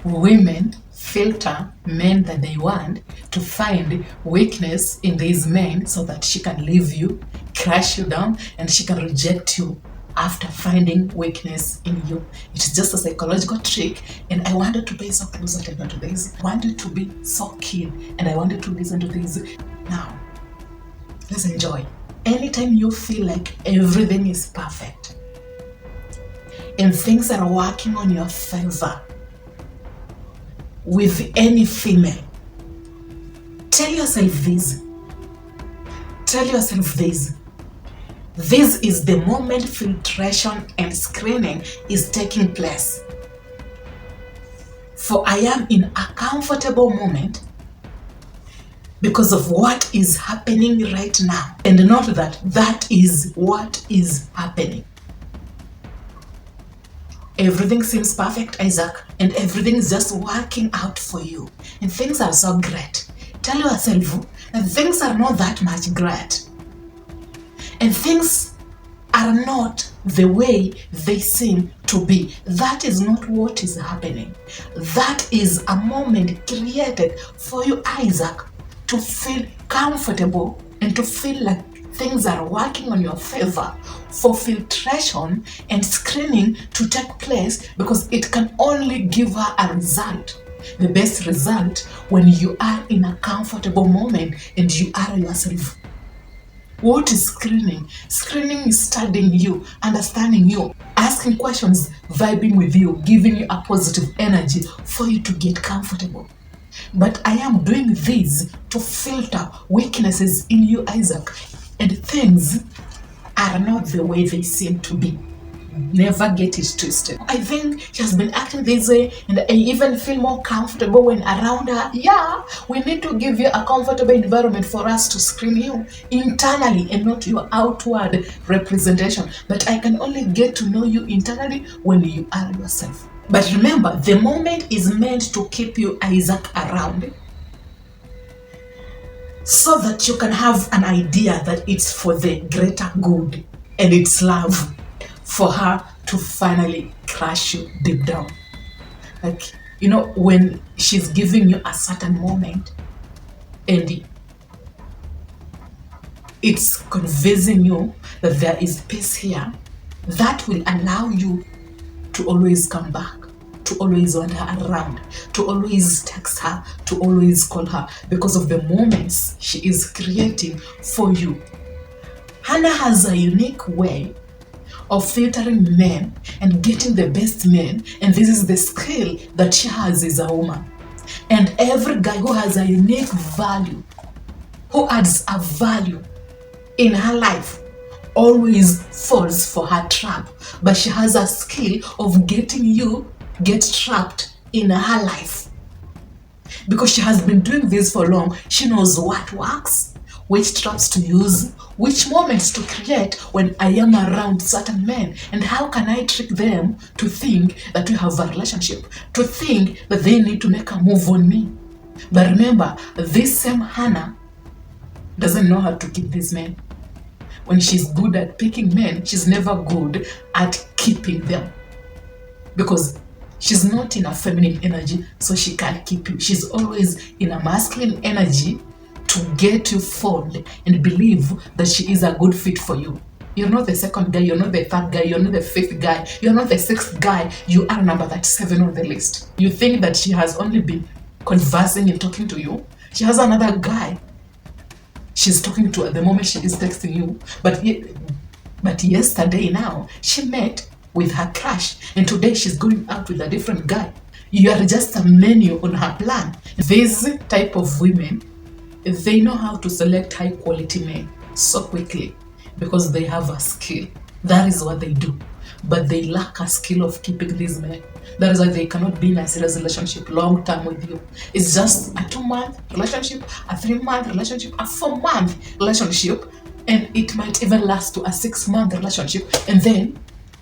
Women filter men that they want to find weakness in these men so that she can leave you, crash you down, and she can reject you after finding weakness in you. It's just a psychological trick, and I wanted to pay so close attention to this. I wanted to be so keen, and I wanted to listen to this. Now, let's enjoy. Anytime you feel like everything is perfect and things are working on your favor with any female, tell yourself this. Tell yourself this. This is the moment filtration and screening is taking place. For I am in a comfortable moment because of what is happening right now, and not that is what is happening. Everything seems perfect, Isaac, and everything is just working out for you, and things are so great. Tell yourself that things are not that much great, and things are not the way they seem to be. That is not what is happening. That is a moment created for you, Isaac, to feel comfortable and to feel like things are working on your favor, for filtration and screening to take place, because it can only give her a result. The best result when you are in a comfortable moment and you are yourself. What is screening? Screening is studying you, understanding you, asking questions, vibing with you, giving you a positive energy for you to get comfortable. But I am doing this to filter weaknesses in you, Isaac, and things are not the way they seem to be. Never get it twisted. I think she has been acting this way, and I even feel more comfortable when around her. Yeah, we need to give you a comfortable environment for us to screen you internally and not your outward representation. But I can only get to know you internally when you are yourself. But remember, the moment is meant to keep you, Isaac, around, so that you can have an idea that it's for the greater good and it's love for her to finally crush you deep down. Like, when she's giving you a certain moment and it's convincing you that there is peace here, that will allow you to always come back, to always want her around, to always text her, to always call her, because of the moments she is creating for you. Hannah has a unique way of filtering men and getting the best men, and this is the skill that she has as a woman. And every guy who has a unique value, who adds a value in her life, always falls for her trap. But she has a skill of getting you get trapped in her life, because she has been doing this for long. She knows what works, which traps to use, which moments to create when I am around certain men, and how can I trick them to think that we have a relationship, to think that they need to make a move on me. But remember, this same Hannah doesn't know how to keep these men. When she's good at picking men, she's never good at keeping them, because she's not in a feminine energy, so she can't keep you. She's always in a masculine energy to get you fooled and believe that she is a good fit for you. You're not the second guy, you're not the third guy, you're not the fifth guy, you're not the sixth guy, you are number 37 on the list. You think that she has only been conversing and talking to you? She has another guy she's talking to at the moment she is texting you. But yesterday now, she met with her crush, and today she's going out with a different guy. You are just a menu on her plan. This type of women, they know how to select high quality men so quickly because they have a skill. That is what they do. But they lack a skill of keeping these men. That is why they cannot be in a serious relationship long term with you. It's just a 2-month relationship, a 3-month relationship, a 4-month relationship, and it might even last to a 6-month relationship, and then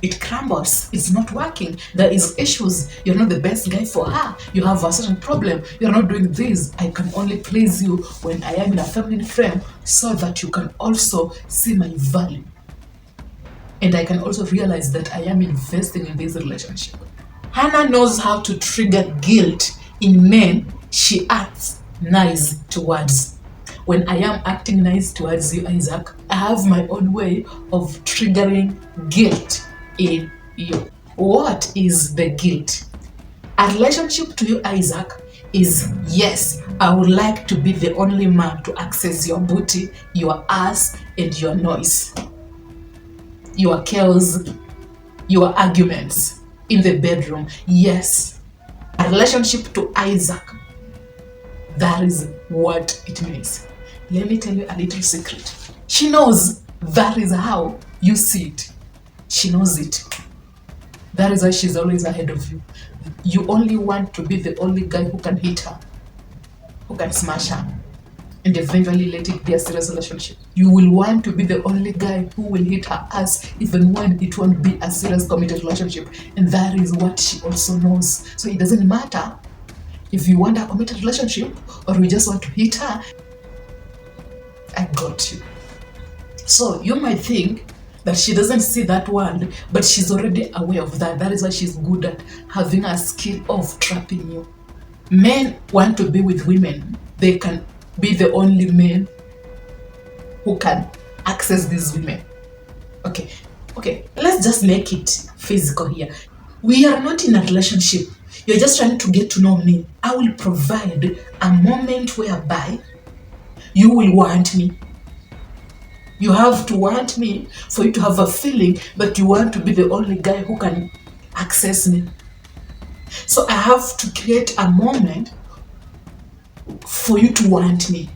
it crumbles. It's not working. There is issues. You're not the best guy for her. You have a certain problem. You're not doing this. I can only please you when I am in a feminine frame, so that you can also see my value. And I can also realize that I am investing in this relationship. Hannah knows how to trigger guilt in men she acts nice towards. When I am acting nice towards you, Isaac, I have my own way of triggering guilt in you. What is the guilt? A relationship to you, Isaac, is yes, I would like to be the only man to access your booty, your ass, and your noise, your chaos, your arguments in the bedroom. Yes, a relationship to Isaac, that is what it means. Let me tell you a little secret. She knows that is how you see it. She knows it. That is why she's always ahead of you. You only want to be the only guy who can hit her, who can smash her, and eventually let it be a serious relationship. You will want to be the only guy who will hit her ass even when it won't be a serious committed relationship. And that is what she also knows. So it doesn't matter if you want a committed relationship or you just want to hit her. I got you. So you might think that she doesn't see that one, but she's already aware of that. That is why she's good at having a skill of trapping you. Men want to be with women. They can be the only men who can access these women. Okay, let's just make it physical here. We are not in a relationship. You're just trying to get to know me. I will provide a moment whereby you will want me. You have to want me for you to have a feeling that you want to be the only guy who can access me. So I have to create a moment for you to want me.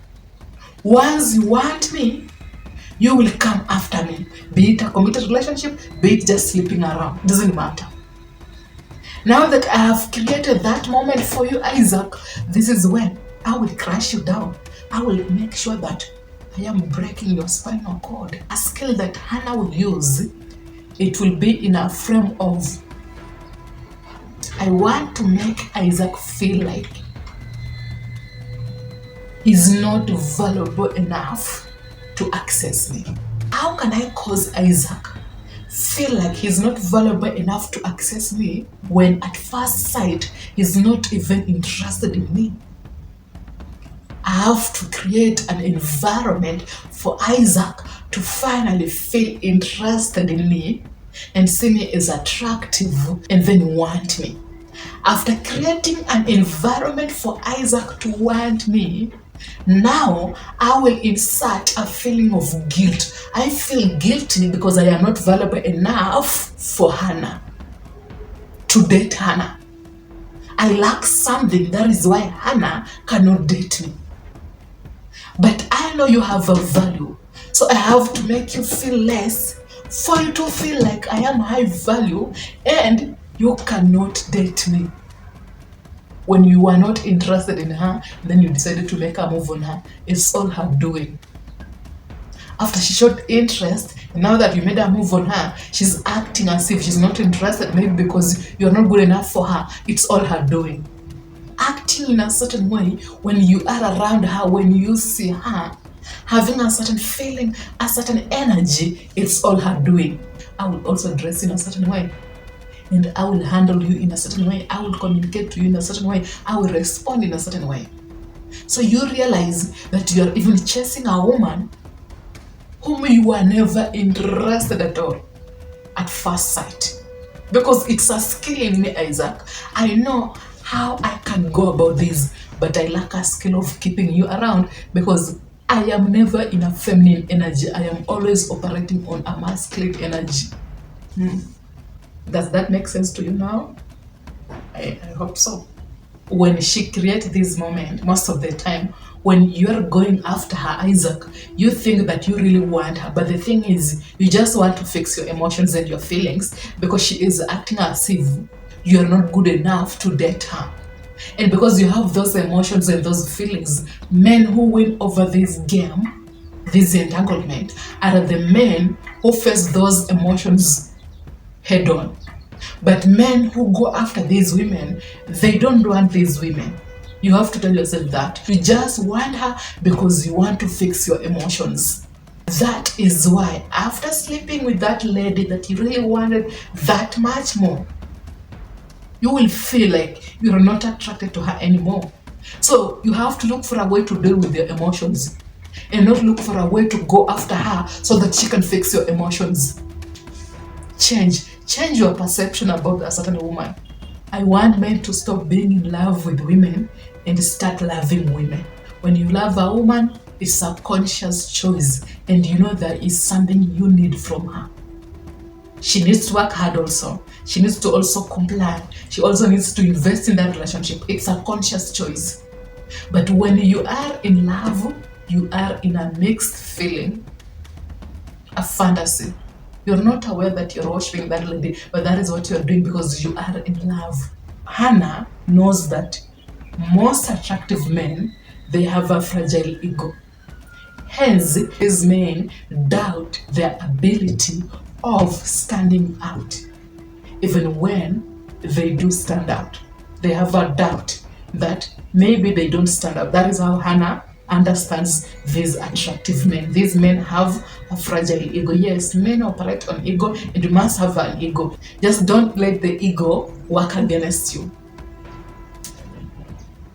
Once you want me, you will come after me. Be it a committed relationship, be it just sleeping around. It doesn't matter. Now that I have created that moment for you, Isaac, this is when I will crush you down. I will make sure that I am breaking your spinal cord. A skill that Hannah will use, it will be in a frame of, I want to make Isaac feel like he's not valuable enough to access me. How can I cause Isaac feel like he's not valuable enough to access me when at first sight he's not even interested in me? I have to create an environment for Isaac to finally feel interested in me and see me as attractive and then want me. After creating an environment for Isaac to want me, now I will insert a feeling of guilt. I feel guilty because I am not valuable enough for Hannah, to date Hannah. I lack something, that is why Hannah cannot date me. But I know you have a value, so I have to make you feel less for you to feel like I am high value and you cannot date me. When you are not interested in her, then you decided to make a move on her. It's all her doing. After she showed interest, now that you made a move on her, she's acting as if she's not interested, maybe because you're not good enough for her. It's all her doing. Acting in a certain way when you are around her, when you see her, having a certain feeling, a certain energy, it's all her doing. I will also dress in a certain way, and I will handle you in a certain way. I will communicate to you in a certain way. I will respond in a certain way. So you realize that you are even chasing a woman whom you were never interested at all at first sight. Because it's a skill in me, Isaac. I know how I can go about this, but I lack a skill of keeping you around because I am never in a feminine energy. I am always operating on a masculine energy. Does that make sense to you now? I hope so. When she creates this moment, most of the time, when you're going after her, Isaac, you think that you really want her. But the thing is, you just want to fix your emotions and your feelings because she is acting as if you're not good enough to date her. And because you have those emotions and those feelings, men who win over this game, this entanglement, are the men who face those emotions head on. But men who go after these women, they don't want these women. You have to tell yourself that. You just want her because you want to fix your emotions. That is why after sleeping with that lady that you really wanted that much more, You will feel like you're not attracted to her anymore. So you have to look for a way to deal with your emotions and not look for a way to go after her so that she can fix your emotions. Change your perception about a certain woman. I want men to stop being in love with women and start loving women. When you love a woman, it's a conscious choice, and you know there is something you need from her. She needs to work hard also. She needs to also comply. She also needs to invest in that relationship. It's a conscious choice. But when you are in love, you are in a mixed feeling, a fantasy. You're not aware that you're worshiping that lady, but that is what you're doing because you are in love. Hannah knows that most attractive men, they have a fragile ego. Hence, these men doubt their ability of standing out. Even when they do stand out, they have a doubt that maybe they don't stand out. That is how Hannah understands these attractive men. These men have a fragile ego. Yes, men operate on ego, and you must have an ego. Just don't let the ego work against you.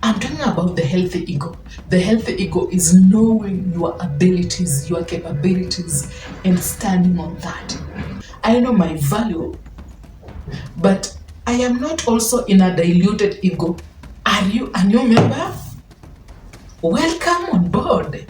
I'm talking about the healthy ego. The healthy ego is knowing your abilities, your capabilities, and standing on that. I know my value, but I am not also in a diluted ego. Are you a new member? Welcome on board.